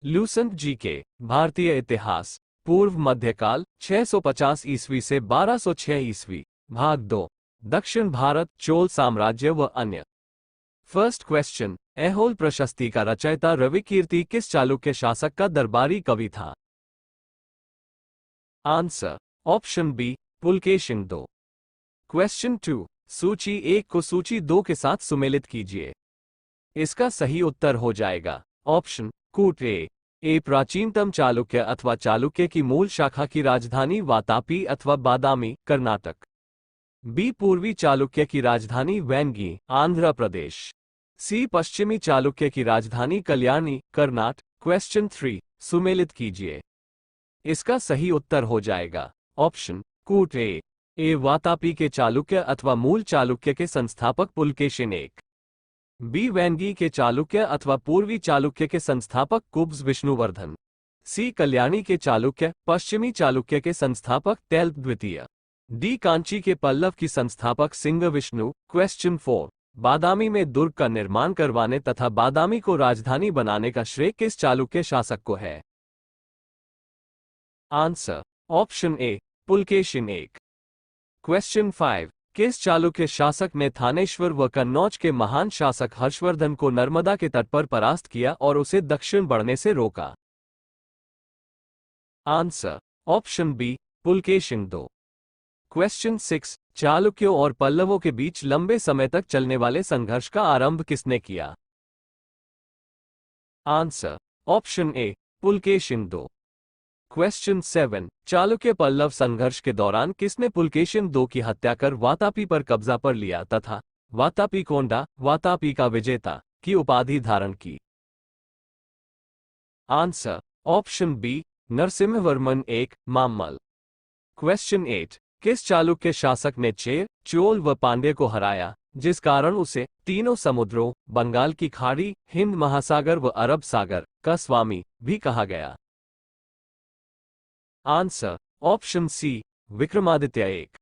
Lucent GK, भारतीय इतिहास, पूर्व मध्यकाल 650 ईस्वी से 1206 ईस्वी। भाग 2, दक्षिण भारत, चोल साम्राज्य व अन्य। फर्स्ट क्वेश्चन, ऐहोल प्रशस्ति का रचयिता रविकीर्ति किस चालुक्य शासक का दरबारी कवि था? Answer, option B, Pulakeshin II। Question 2, सूची 1 को सूची 2 के साथ सुमेलित कीजिए। इसका सही उत्तर हो जाएगा ऑप्शन कूट ए प्राचीनतम चालुक्य अथवा चालुक्य की मूल शाखा की राजधानी वातापी अथवा बादामी, कर्नाटक। बी पूर्वी चालुक्य की राजधानी वैनगी, आंध्र प्रदेश। सी पश्चिमी चालुक्य की राजधानी कल्याणी, कर्नाटक। क्वेश्चन 3, सुमेलित कीजिए। इसका सही उत्तर हो जाएगा ऑप्शन कूट ए वातापी के चालुक्य अथवा मूल चालुक्य के संस्थापक पुलकेशिन I। बी वैनगी के चालुक्य अथवा पूर्वी चालुक्य के संस्थापक कुब्ज विष्णुवर्धन। सी कल्याणी के चालुक्य, पश्चिमी चालुक्य के संस्थापक तैल्प द्वितीय। डी कांची के पल्लव की संस्थापक सिंह विष्णु। क्वेश्चन 4, बादामी में दुर्ग का निर्माण करवाने तथा बादामी को राजधानी बनाने का श्रेय किस चालुक्य शासक को है? Answer, option A, Pulakeshin I। Question 5, किस चालुक्य शासक ने थानेश्वर व कन्नौज के महान शासक हर्षवर्धन को नर्मदा के तट पर परास्त किया और उसे दक्षिण बढ़ने से रोका? Answer, option B, Pulakeshin II। Question 6, चालुक्यों और पल्लवों के बीच लंबे समय तक चलने वाले संघर्ष का आरंभ किसने किया? Answer, option A, Pulakeshin II। Question 7, Chalukya Pallava संघर्ष के दौरान किसने पुलकेशिन II की हत्या कर वातापी पर कब्जा कर लिया तथा वातापी कोंडा, वातापी का विजेता की उपाधि धारण की? आंसर, ऑप्शन बी, नरसिम्हवर्मन I मामल। क्वेश्चन 8, किस चालुक्य शासक ने चेर, चोल व पांड्य को हराया, जिस कारण उसे तीनों समुद्रों, बंगाल की खाड़ी, हिंद महासागर व अरब सागर का स्वामी भी कहा गया? Answer, option C, Vikramaditya I।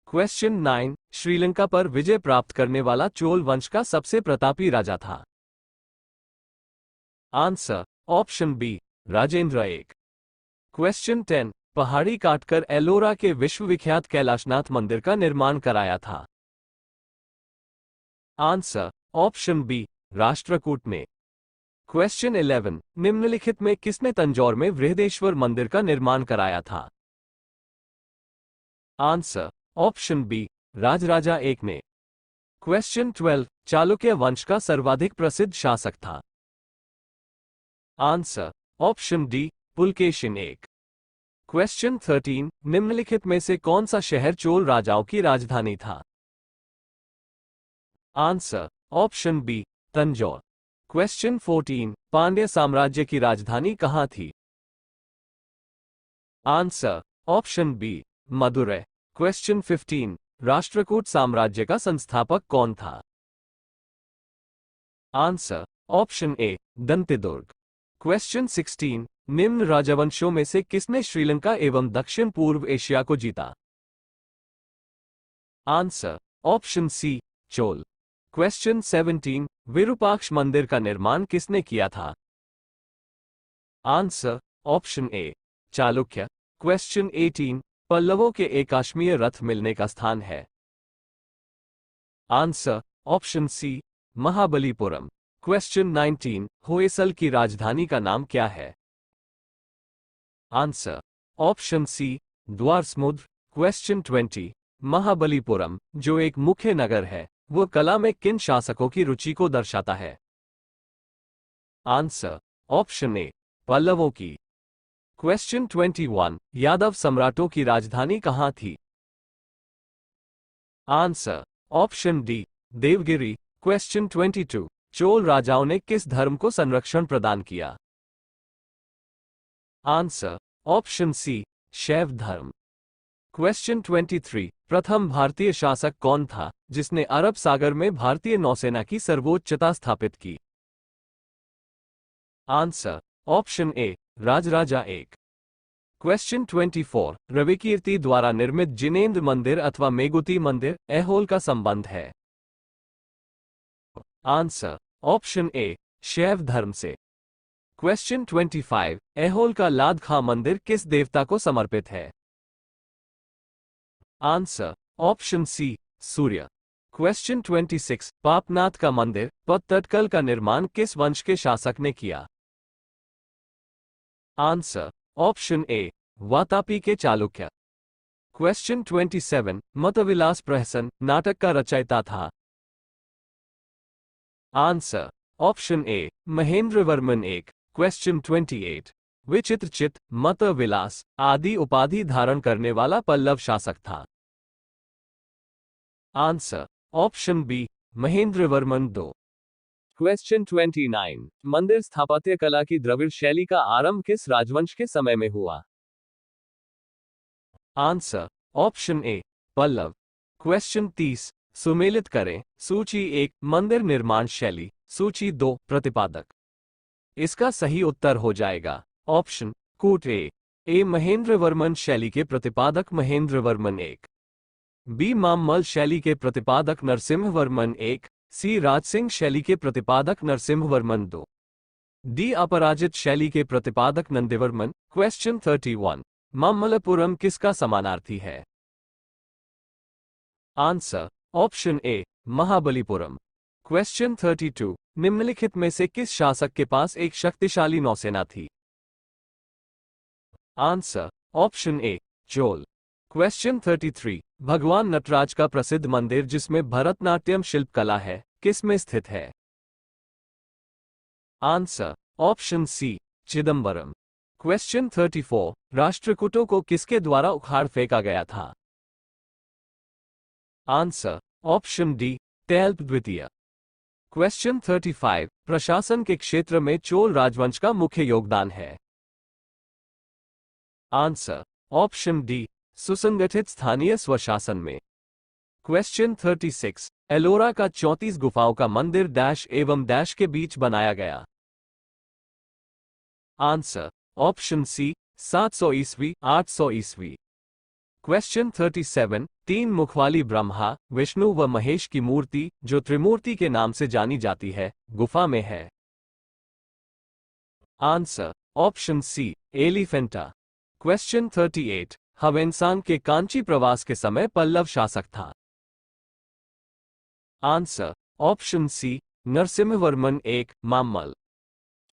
Question 9, Sri Lanka पर विजय प्राप्त करने वाला चोल वंश का सबसे प्रतापी राजा था? Answer, option B, Rajendra I। Question 10, पहाड़ी काटकर एलोरा के विश्वविख्यात कैलाशनाथ मंदिर का निर्माण कराया था? आंसर, ऑप्शन बी, राष्ट्रकूट ने। क्वेश्चन 11, निम्नलिखित में किसने तंजौर में बृहदेश्वर मंदिर का निर्माण कराया था? Answer, option B, Rajaraja I ने। क्वेश्चन 12, चालुक्य वंश का सर्वाधिक प्रसिद्ध शासक था? Answer, option D, Pulakeshin I। Question 13, निम्नलिखित में से कौन सा शहर चोल राजाओं की राजधानी था? Answer, option B, Tanjore. Question 14, Pandya साम्राज्य की राजधानी कहां थी? Answer, option B, Madurai. Question 15, Rashtrakuta साम्राज्य का संस्थापक कौन था? Answer, option A, Dantidurga. Question 16, निम्न राजवंशों में से किसने श्रीलंका एवं दक्षिण पूर्व एशिया को जीता? Answer, option C, Chola. Question 17, Virupaksha मंदिर का निर्माण किसने किया था? Answer, option A, Chalukya. Question 18, पल्लवों के एकाश्मीय रथ मिलने का स्थान है? Answer, option C, Mahabalipuram. Question 19, Hoysala की राजधानी का नाम क्या है? Answer, option C, Dwarasamudra. Question 20, Mahabalipuram जो एक मुख्य नगर है, वो कला में किन शासकों की रुचि को दर्शाता है? आंसर, ऑप्शन ए, पल्लवों की। क्वेश्चन 21, यादव सम्राटों की राजधानी कहां थी? Answer, option D, Devagiri. Question 22, Chola राजाओं ने किस धर्म को संरक्षण प्रदान किया? आंसर, ऑप्शन सी, शैव धर्म। क्वेश्चन 23, प्रथम भारतीय शासक कौन था जिसने अरब सागर में भारतीय नौसेना की सर्वोच्चता स्थापित की? Answer, option A, Rajaraja I। Question 24, Ravikirti द्वारा निर्मित जिनेंद्र मंदिर अथवा मेगुती मंदिर ऐहोल का संबंध है? आंसर, ऑप्शन ए, शैव धर्म से। क्वेश्चन 25, ऐहोल का लाद खां मंदिर किस देवता को समर्पित है? आंसर ऑप्शन सी, सूर्य। क्वेश्चन 26, पापनाथ का मंदिर पत्तडकल का निर्माण किस वंश के शासक ने किया? आंसर ऑप्शन ए, वातापी के चालुक्य। क्वेश्चन 27, मतविलास प्रहसन नाटक का रचयिता था? आंसर ऑप्शन ए, महेंद्रवर्मन एक। क्वेश्चन 28, विचित्रचित मतविलास आदि उपाधि धारण करने वाला पल्लव शासक था? आंसर ऑप्शन बी, महेंद्रवर्मन दो। क्वेश्चन 29, मंदिर स्थापत्य कला की द्रविड़ शैली का आरंभ किस राजवंश के समय में हुआ? Answer option A, Pallava. Question 30, सुमेलित करें सूची 1 मंदिर निर्माण शैली, सूची 2 प्रतिपादक। इसका सही उत्तर हो जाएगा ऑप्शन कूट ए महेंद्रवर्मन शैली के प्रतिपादक महेंद्रवर्मन एक, बी मामल्ल शैली के प्रतिपादक नरसिम्हवर्मन एक, सी राजसिंह शैली के प्रतिपादक नरसिम्हवर्मन दो, डी अपराजित शैली के प्रतिपादक नंदिवर्मन। क्वेश्चन 31, मामल्लपुरम किसका समानार्थी है? आंसर ऑप्शन ए, महाबलीपुरम। क्वेश्चन 32, निम्नलिखित में से किस शासक के पास एक शक्तिशाली नौसेना थी? आंसर ऑप्शन ए, चोल। क्वेश्चन 33, भगवान नटराज का प्रसिद्ध मंदिर जिसमें भरतनाट्यम शिल्पकला है किस में स्थित है? Answer option C, Chidambaram. Question 34, राष्ट्रकूटों को किसके द्वारा उखाड़ फेंका गया था? आंसर ऑप्शन डी, तेल्प द्वितीय। क्वेश्चन 35, प्रशासन के क्षेत्र में चोल राजवंश का मुख्य योगदान है? आंसर ऑप्शन डी, सुसंगठित स्थानीय स्वशासन में। क्वेश्चन 36, एलोरा का 34 गुफाओं का मंदिर डैश एवं डैश के बीच बनाया गया? आंसर ऑप्शन सी, 700 ईस्वी 800 ईस्वी। क्वेश्चन 37, 3 मुख वाली ब्रह्मा विष्णु व महेश की मूर्ति जो त्रिमूर्ति के नाम से जानी जाती है गुफा में है? Answer option C, Elephanta. Question 38, Hiuen Tsang के कांची प्रवास के समय पल्लव शासक था? आंसर ऑप्शन सी, नरसिम्हवर्मन एक, मामल्ल।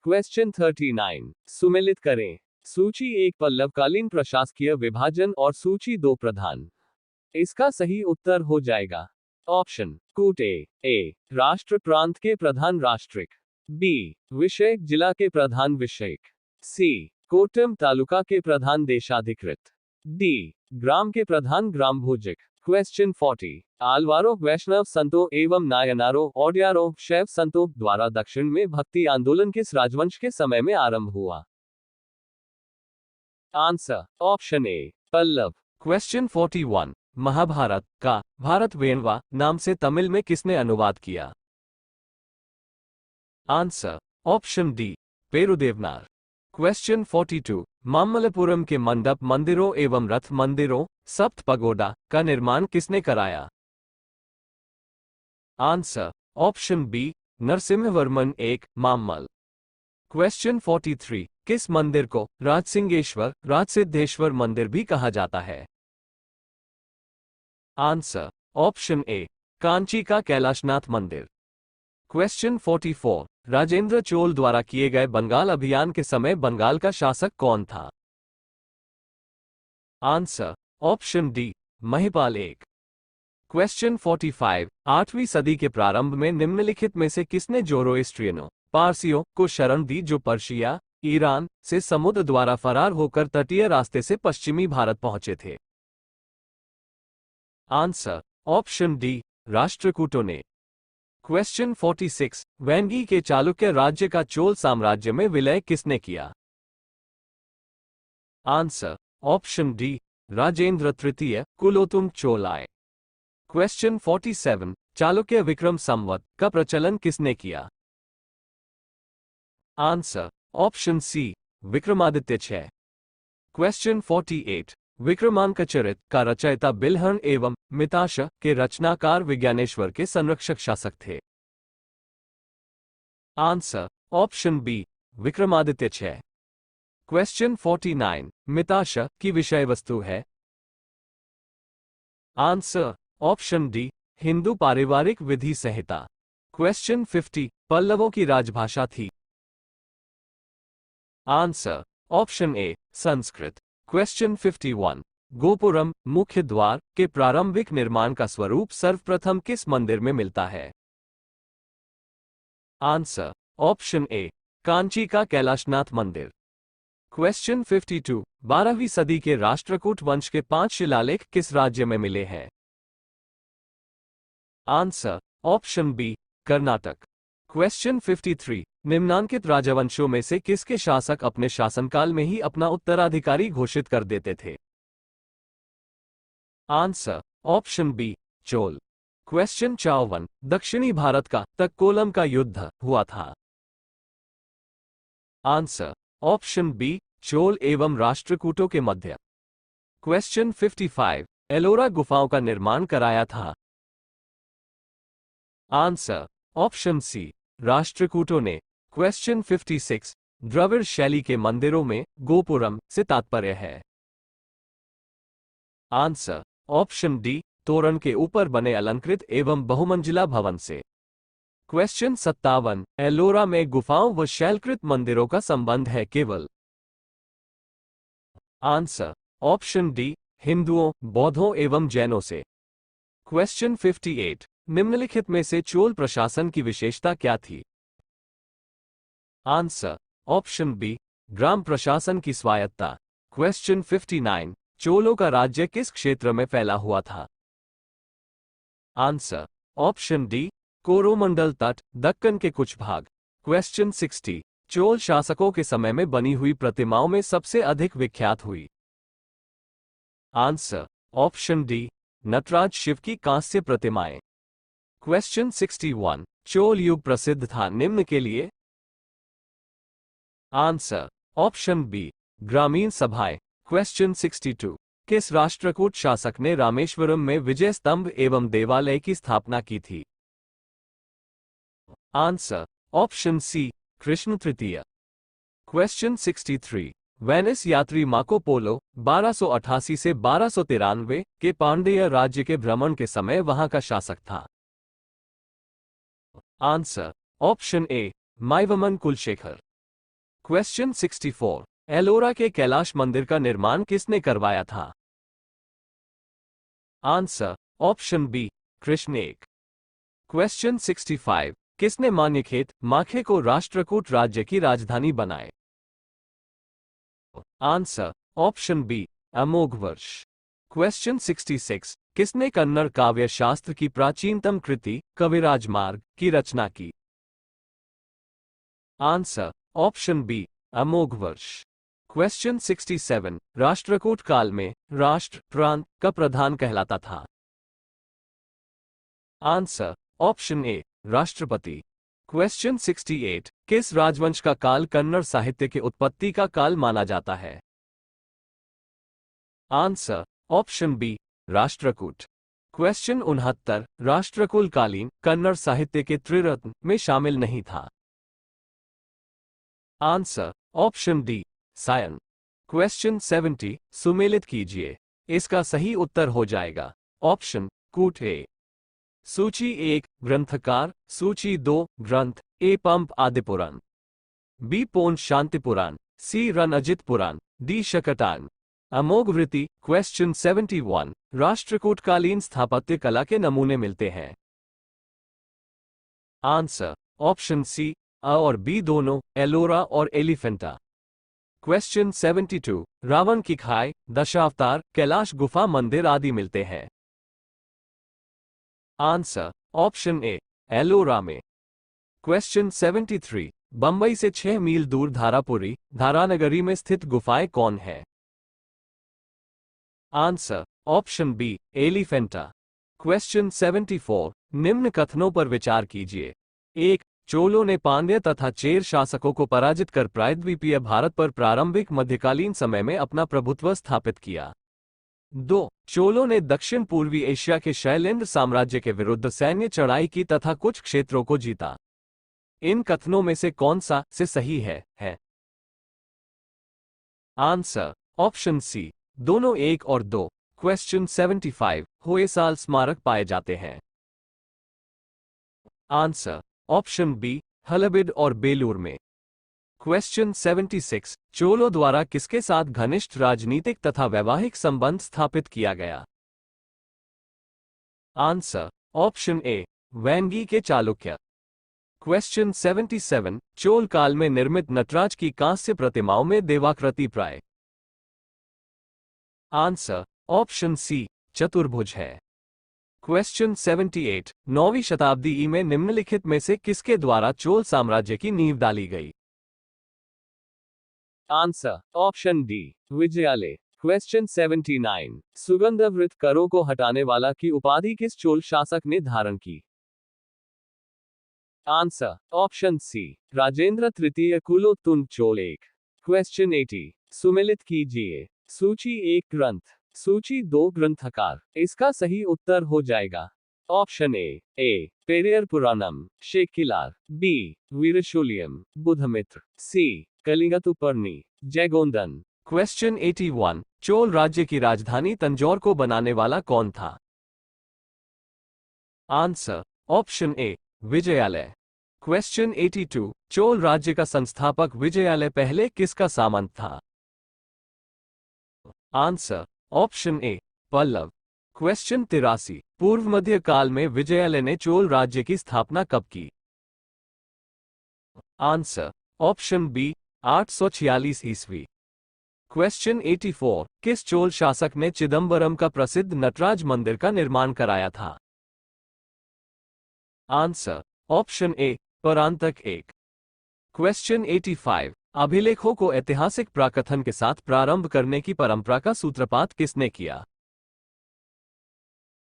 क्वेश्चन 39, सुमेलित करें सूची 1 पल्लवकालीन प्रशासकीय विभाजन और सूची 2 प्रधान। इसका सही उत्तर हो जाएगा ऑप्शन कूट ए राष्ट्र प्रांत के प्रधान राष्ट्रिक, बी विषयक जिला के प्रधान विषयक, सी कोटम तालुका के प्रधान देशाधिकृत, डी ग्राम के प्रधान ग्राम भोजक। क्वेश्चन 40, आलवारों वैष्णव संतों एवं नायनारों ओडियारों शैव संतों द्वारा दक्षिण में भक्ति आंदोलन किस राजवंश के समय में आरंभ हुआ? Answer option A, Pallava. Question 41, Mahabharata का भारत वेणवा नाम से तमिल में किसने अनुवाद किया? Answer option D, Perudevanar. Question 42, Mamallapuram के मंडप मंदिरों एवं रथ मंदिरों सप्त पगोडा का निर्माण किसने कराया? आंसर ऑप्शन बी, नरसिम्हवर्मन एक, मामल्ल। क्वेश्चन 43, किस मंदिर को राजसिंहेश्वर राजसिद्धेश्वर मंदिर भी कहा जाता है? आंसर ऑप्शन ए, कांची का कैलाशनाथ मंदिर। क्वेश्चन 44, राजेंद्र चोल द्वारा किए गए बंगाल अभियान के समय बंगाल का शासक कौन था? आंसर ऑप्शन डी, महिपाल एक। क्वेश्चन 45, 8वीं सदी के प्रारंभ में निम्नलिखित में से किसने जोरोएस्ट्रियनों पारसियों को शरण दी जो पर्शिया ईरान से समुद्र द्वारा फरार होकर तटीय रास्ते से पश्चिमी भारत पहुंचे थे? आंसर ऑप्शन डी, राष्ट्रकूटों ने। क्वेश्चन 46, वैनगी के चालुक्य राज्य का चोल साम्राज्य में विलय किसने किया? आंसर ऑप्शन डी, राजेंद्र तृतीय कुलोतुंग चोलाय। क्वेश्चन 47, चालुक्य विक्रम संवत का प्रचलन किसने किया? Answer option C, Vikramaditya 6। Question 48, Vikramankacharita का रचयिता बिल्हण एवं मिताश के रचनाकार विज्ञानेश्वर के संरक्षक शासक थे? Answer option B, Vikramaditya 6। Question 49 Mitakshara की विषय वस्तु है। आंसर ऑप्शन डी हिंदू पारिवारिक विधि संहिता। क्वेश्चन 50 पल्लवों की राजभाषा थी। आंसर ऑप्शन ए संस्कृत। क्वेश्चन 51 गोपुरम मुख्य द्वार के प्रारंभिक निर्माण का स्वरूप सर्वप्रथम किस मंदिर में मिलता है? आंसर ऑप्शन ए कांची का कैलाशनाथ मंदिर। क्वेश्चन 52 12वीं सदी के राष्ट्रकूट वंश के 5 शिलालेख किस राज्य में मिले हैं? Answer option B Karnataka. Question 53 निम्नांकित राजवंशों में से किसके शासक अपने शासनकाल में ही अपना उत्तराधिकारी घोषित कर देते थे? Answer option B Chola. Question 54 दक्षिणी भारत का तक्कोलम का युद्ध हुआ था। आंसर ऑप्शन बी चोल एवं राष्ट्रकूटों के मध्य। क्वेश्चन 55 एलोरा गुफाओं का निर्माण कराया था। आंसर ऑप्शन सी राष्ट्रकूटों ने। क्वेश्चन 56 द्रविड़ शैली के मंदिरों में गोपुरम से तात्पर्य है। आंसर ऑप्शन डी तोरण के ऊपर बने अलंकृत एवं बहुमंजिला भवन से। क्वेश्चन 57 एलोरा में गुफाओं व शैलकृत मंदिरों का संबंध है केवल। आंसर ऑप्शन डी हिंदुओं बौद्धों एवं जैनों से। क्वेश्चन 58 निम्नलिखित में से चोल प्रशासन की विशेषता क्या थी? आंसर ऑप्शन बी ग्राम प्रशासन की स्वायत्ता। क्वेश्चन 59 चोलों का राज्य किस क्षेत्र में फैला हुआ था? आंसर ऑप्शन डी कोरोमंडल तट दक्कन के कुछ भाग। क्वेश्चन 60 चोल शासकों के समय में बनी हुई प्रतिमाओं में सबसे अधिक विख्यात हुई। Answer option D Nataraja Shiva की कांस्य प्रतिमाएं। क्वेश्चन 61 चोल युग प्रसिद्ध था निम्न के लिए। आंसर ऑप्शन बी ग्रामीण सभाएं। क्वेश्चन 62 किस राष्ट्रकूट शासक ने रामेश्वरम में विजय स्तंभ एवं देवालय की स्थापना की थी? आंसर ऑप्शन सी कृष्ण तृतीय। क्वेश्चन 63 वेनिस यात्री मार्को पोलो 1288 से 1293 के पांड्य राज्य के भ्रमण के समय वहां का शासक था। आंसर ऑप्शन ए माइवमन कुलशेखर। क्वेश्चन 64 एलोरा के कैलाश मंदिर का निर्माण किसने करवाया था? आंसर ऑप्शन बी कृष्ण एक। क्वेश्चन 65 किसने मान्यखेत माखे को राष्ट्रकूट राज्य की राजधानी बनाए? Answer option B Amoghavarsha. Question 66 किसने कन्नड़ काव्य शास्त्र की प्राचीनतम कृति कविराज मार्ग की रचना की? Answer option B Amoghavarsha. Question 67 Rashtrakuta काल में राष्ट्र प्रांत का प्रधान कहलाता था। आंसर ऑप्शन ए राष्ट्रपति। क्वेश्चन 68 किस राजवंश का काल कन्नड़ साहित्य के उत्पत्ति का काल माना जाता है? Answer option B Rashtrakuta. Question 69 Rashtrakuta कालीन कन्नड़ साहित्य के त्रिरत्न में शामिल नहीं था। Answer option D Sayana. Question 70 सुमेलित कीजिए, इसका सही उत्तर हो जाएगा ऑप्शन कूट ए। सूची 1 ग्रंथकार, सूची 2 ग्रंथ, ए पंप आदि पुराण, बी पोन शांति पुराण, सी रन अजित पुराण, डी शकटान। अमोघ वृत्ति। क्वेश्चन 71 राष्ट्रकूटकालीन स्थापत्य कला के नमूने मिलते हैं। आंसर ऑप्शन सी अ और बी दोनों, एलोरा और एलिफेंटा। क्वेश्चन 72 रावण की खाई, दशावतार, कैलाश गुफा मंदिर आदि मिलते हैं। आंसर ऑप्शन ए एलोरा में। क्वेश्चन 73 बंबई से 6 मील दूर धारापुरी धारानगरी में स्थित गुफाएं कौन है? Answer option B Elephanta. Question 74 निम्न कथनों पर विचार कीजिए। 1 चोलों ने पांड्य तथा चेर शासकों को पराजित कर प्रायद्वीपीय भारत पर प्रारंभिक मध्यकालीन समय में अपना प्रभुत्व स्थापित किया। 2 चोलों ने दक्षिण पूर्वी एशिया के शैलेंद्र साम्राज्य के विरुद्ध सैन्य चढ़ाई की तथा कुछ क्षेत्रों को जीता। इन कथनों में से कौन सा से सही है? आंसर ऑप्शन सी, दोनों 1 और 2। क्वेश्चन 75, होयसाल स्मारक पाए जाते हैं। आंसर ऑप्शन बी, हलेबीड और बेलूर में। क्वेश्चन 76, चोलों द्वारा किसके साथ घनिष्ठ राजनीतिक तथा वैवाहिक संबंध स्थापित किया गया? आंसर ऑप्शन ए, वैनगी के चालुक्य। क्वेश्चन 77, चोल काल में निर्मित नटराज की कांस्य प्रतिमाओं में देवाकृति प्राय। आंसर ऑप्शन सी, चतुर्भुज है। क्वेश्चन 78, 9वीं शताब्दी ई में निम्नलिखित में से किसके द्वारा चोल साम्राज्य की नींव डाली गई? Answer option D, Vijayalaya. Question 79, सुगंधवृत करों को हटाने वाला की उपाधि किस चोल शासक ने धारण की? आंसर ऑप्शन सी, राजेंद्र तृतीय कुलोत्तुंग चोल एक। क्वेश्चन 80, सुमेलित कीजिए सूची 1 ग्रंथ, सूची 2 ग्रंथकार। इसका सही उत्तर हो जाएगा option A Periyar Puranam Sekkilar, B Virasoliyam Budhamitra, C Kalingattuparani Jayagondan. Question 81, Chola राज्य की राजधानी तंजौर को बनाने वाला कौन था? Answer option A, Vijayalaya. Question 82, Chola राज्य का संस्थापक विजयालय पहले किसका सामंत था? Answer option A, Pallava. Question 83, पूर्व मध्य काल में विजयालय ने चोल राज्य की स्थापना कब की? आंसर ऑप्शन बी, 846 ईस्वी। क्वेश्चन 84, किस चोल शासक ने चिदंबरम का प्रसिद्ध नटराज मंदिर का निर्माण कराया था? आंसर ऑप्शन ए, परांतक 1। क्वेश्चन 85, अभिलेखों को ऐतिहासिक प्राकथन के साथ प्रारंभ करने की परंपरा का सूत्रपात किसने किया?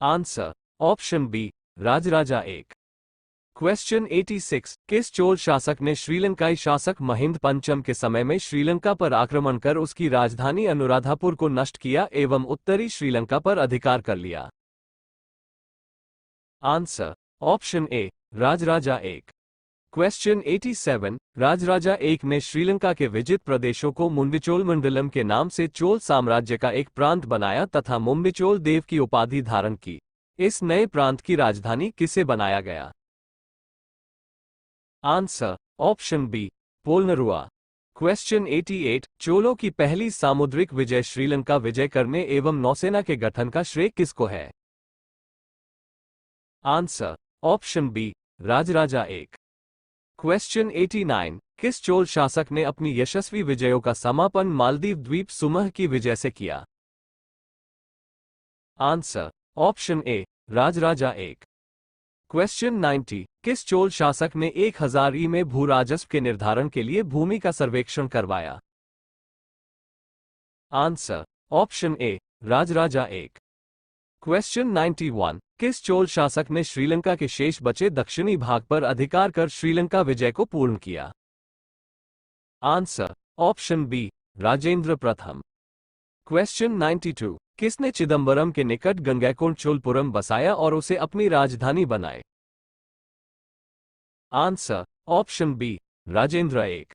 Answer option B, Rajaraja 1। Question 86, किस चोल शासक ने श्रीलंकाई शासक महिंद पंचम के समय में श्रीलंका पर आक्रमण कर उसकी राजधानी अनुराधापुर को नष्ट किया एवं उत्तरी श्रीलंका पर अधिकार कर लिया? आंसर ऑप्शन ए, राजराजा 1। क्वेश्चन 87, राजराजा 1 ने श्रीलंका के विजित प्रदेशों को मुंबिचोल मंडलम के नाम से चोल साम्राज्य का एक प्रांत बनाया तथा मुंबिचोल देव की उपाधि धारण की। इस नए प्रांत की राजधानी किसे बनाया गया? Answer option B, Polonnaruwa. Question 88, चोलों की पहली सामुद्रिक विजय श्रीलंका विजय करने एवं नौसेना के गठन का श्रेय किसको है? Answer option B, Rajaraja 1। Question 89, किस चोल शासक ने अपनी यशस्वी विजयों का समापन मालदीव द्वीप सुमह की विजय से किया? आंसर ऑप्शन ए, राजराजा 1। क्वेश्चन 90, किस चोल शासक ने 1000 ई में भू राजस्व के निर्धारण के लिए भूमि का सर्वेक्षण करवाया? आंसर ऑप्शन ए, राजराजा 1। क्वेश्चन 91, किस चोल शासक ने श्रीलंका के शेष बचे दक्षिणी भाग पर अधिकार कर श्रीलंका विजय को पूर्ण किया? आंसर ऑप्शन बी, राजेंद्र प्रथम। क्वेश्चन 92, किसने चिदंबरम के निकट गंगैकोंड चोलपुरम बसाया और उसे अपनी राजधानी बनाए? Answer option B, Rajendra 1।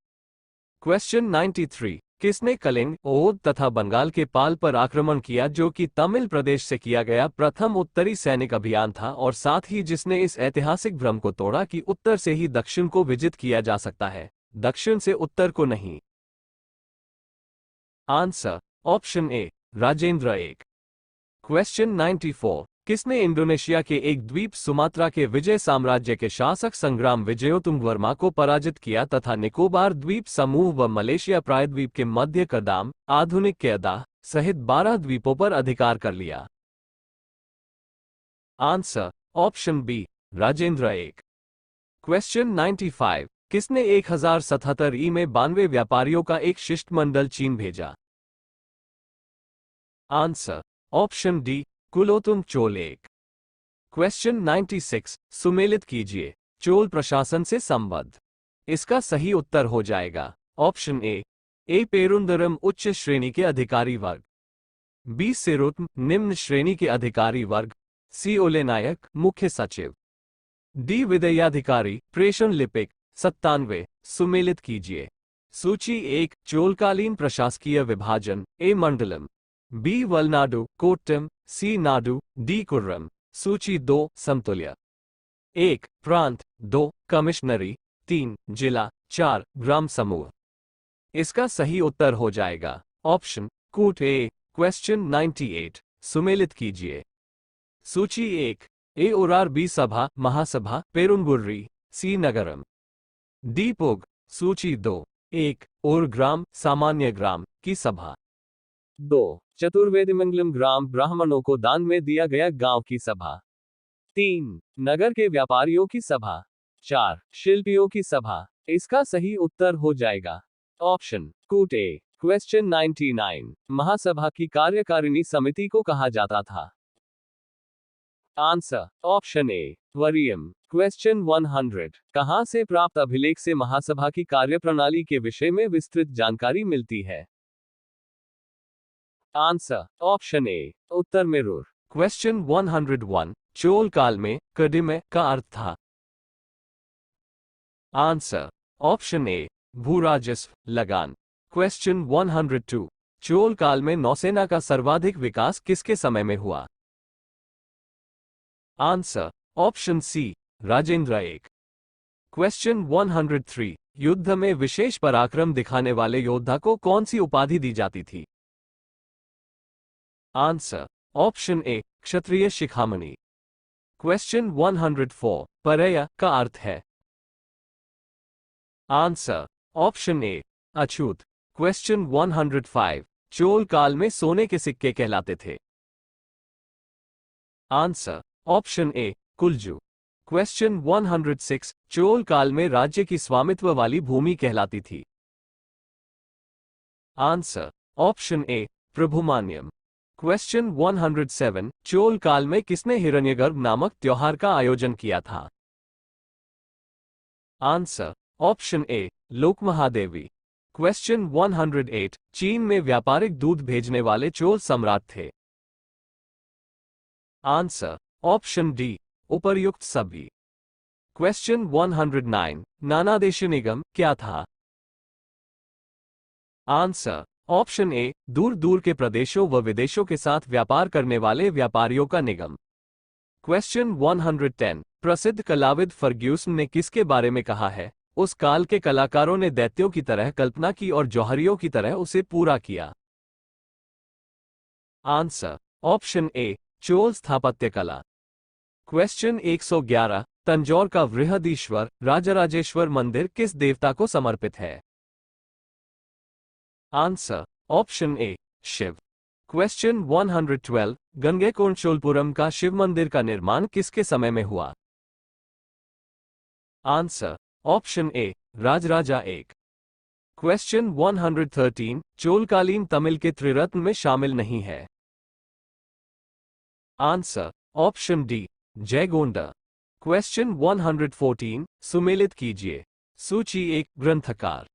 Question 93, किसने कलिंग, ओध तथा बंगाल के पाल पर आक्रमण किया जो कि तमिल प्रदेश से किया गया प्रथम उत्तरी सैनिक अभियान था और साथ ही जिसने इस ऐतिहासिक भ्रम को तोड़ा कि उत्तर से ही दक्षिण को विजित किया जा सकता है, दक्षिण से उत्तर को नहीं? आंसर ऑप्शन ए, राजेंद्र 1। क्वेश्चन 94, किसने इंडोनेशिया के एक द्वीप सुमात्रा के विजय साम्राज्य के शासक संग्राम विजयोतुंग वर्मा को पराजित किया तथा निकोबार द्वीप समूह व मलेशिया प्रायद्वीप के मध्य कदाम, आधुनिक केदाह सहित 12 द्वीपों पर अधिकार कर लिया? Answer option B, Rajendra 1। Question 95, किसने 1077 ई में 92 व्यापारियों का एक शिष्टमंडल चीन भेजा? Answer option D, Kulottunga Chola 1। Question 96, सुमेलित कीजिए चोल प्रशासन से संबद्ध। इसका सही उत्तर हो जाएगा ऑप्शन ए पेरुंदरम उच्च श्रेणी के अधिकारी वर्ग, बी सिरुत्म निम्न श्रेणी के अधिकारी वर्ग, सी ओलेनायक मुख्य सचिव, डी विदेयाधिकारी प्रेषण लिपिक, 97 सुमेलित कीजिए। सूची 1 चोलकालीन प्रशासकीय विभाजन, ए मंडलम, बी वलनाडु कोट्टम, सी नाडु, डी कुर्रम। सूची 2 समतुल्य। 1 प्रांत, 2 कमिश्नरी, 3 जिला, 4 ग्राम समूह। इसका सही उत्तर हो जाएगा ऑप्शन कूट ए। क्वेश्चन 98 सुमेलित कीजिए। सूची 1 ए उरार, बी सभा महासभा पेरुम्बुर्री, सी नगरम, डी पुग। सूची 2 1 और ग्राम सामान्य ग्राम की सभा, 2 चतुर्वेदिमंगलम ग्राम ब्राह्मणों को दान में दिया गया गांव की सभा, 3 नगर के व्यापारियों की सभा, 4 शिल्पियों की सभा। इसका सही उत्तर हो जाएगा ऑप्शन कूट ए। क्वेश्चन 99 महासभा की कार्यकारिणी समिति को कहा जाता था। Answer option A Variyam. Question 100 कहां से प्राप्त अभिलेख से महासभा की कार्यप्रणाली के विषय में विस्तृत जानकारी मिलती है? आंसर ऑप्शन ए उत्तर मेरूर। क्वेश्चन 101 चोल काल में कडिमे का अर्थ था। आंसर ऑप्शन ए भूराजस्व लगान। क्वेश्चन 102 चोल काल में नौसेना का सर्वाधिक विकास किसके समय में हुआ? आंसर ऑप्शन सी राजेंद्र एक। क्वेश्चन 103 युद्ध में विशेष पराक्रम दिखाने वाले योद्धा को कौन सी उपाधि दी जाती थी? आंसर ऑप्शन ए क्षत्रिय शिखामणि। क्वेश्चन 104 परया का अर्थ है? आंसर ऑप्शन ए अछूत। क्वेश्चन 105 चोल काल में सोने के सिक्के कहलाते थे। आंसर ऑप्शन ए कुलजू। क्वेश्चन 106 चोल काल में राज्य की स्वामित्व वाली भूमि कहलाती थी। Answer option A Prabhumanyam. Question 107 Chola काल में किसने हिरण्यगर्भ नामक त्योहार का आयोजन किया था? Answer option A Lokamahadevi. Question 108 चीन में व्यापारिक दूध भेजने वाले चोल सम्राट थे। आंसर ऑप्शन डी उपर्युक्त सभी। क्वेश्चन 109 नानादेशीय निगम क्या था? आंसर ऑप्शन ए दूर दूर के प्रदेशों व विदेशों के साथ व्यापार करने वाले व्यापारियों का निगम। क्वेश्चन 110 प्रसिद्ध कलाविद फर्ग्यूसन ने किसके बारे में कहा है? उस काल के कलाकारों ने दैत्यों की तरह कल्पना की और जौहरियों की तरह उसे पूरा किया। आंसर ऑप्शन ए चोल स्थापत्य कला। क्वेश्चन 111 तंजौर का वृहदीश्वर राजराजेश्वर मंदिर किस देवता को समर्पित है? Answer option A Shiva. Question 112 Gangaikonda का शिव मंदिर का निर्माण किसके समय में हुआ? आंसर ऑप्शन ए राजराजा एक। क्वेश्चन 113 चोलकालीन तमिल के त्रिरत्न में शामिल नहीं है। Answer option D Jayagonda. Question 114 सुमेलित कीजिए। सूची 1 ग्रंथकार,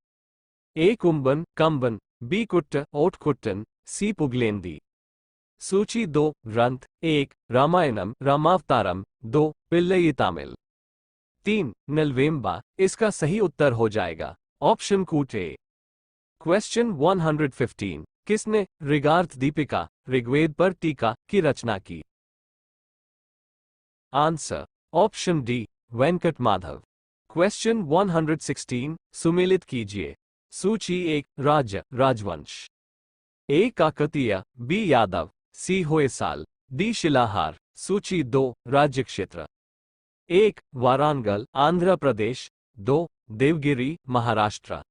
ए कुंबन कंबन, बी कुट्ट ओटकुट्टन, सी पुगलेंदी। सूची 2 ग्रंथ 1 रामायणम रामावतारम, 2 पिल्लई तमिल, 3 नलवेम्बा। इसका सही उत्तर हो जाएगा ऑप्शन कूट ए। क्वेश्चन 115 किसने ऋगार्थ दीपिका ऋग्वेद पर टीका की रचना की? Answer option D Venkata Madhava. Question 116 सुमेलित कीजिए। सूची 1 राज्य राजवंश, A Kakatiya, B Yadava, C Hoysala, D Shilahara. सूची 2 राज्य क्षेत्र, 1 वारांगल आंध्र प्रदेश, 2 देवगिरी महाराष्ट्र,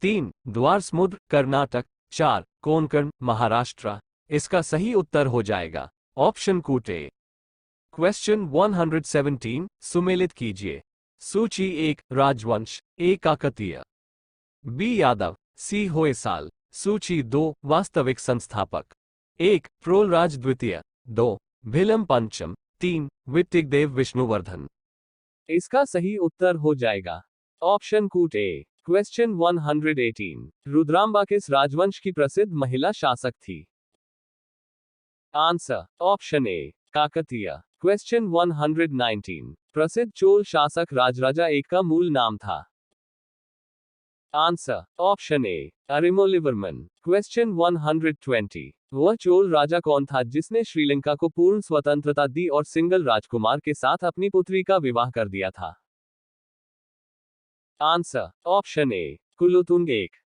3 द्वार समुद्र कर्नाटक, 4 कोंकण महाराष्ट्र। इसका सही उत्तर हो जाएगा ऑप्शन कूट ए। क्वेश्चन 117 सुमेलित कीजिए। सूची 1 राजवंश, A Kakatiya, B Yadava, C Hoysala. सूची 2 वास्तविक संस्थापक, 1 प्रोलराज द्वितीय, 2 भिलम पंचम, 3 विट्टिकदेव विष्णुवर्धन। इसका सही उत्तर हो जाएगा ऑप्शन कूट ए। क्वेश्चन 118 रुद्रांबा किस राजवंश की प्रसिद्ध महिला शासक थी? आंसर ऑप्शन ए काकतीय। क्वेश्चन 119 प्रसिद्ध चोल शासक राजराजा एक का मूल नाम था? Answer option A Arimolivarman. Question 120। वह चोल राजा कौन था जिसने श्रीलंका को पूर्ण स्वतंत्रता दी और सिंगल राजकुमार के साथ अपनी पुत्री का विवाह कर दिया था? आंसर ऑप्शन ए कुलोतुंग एक।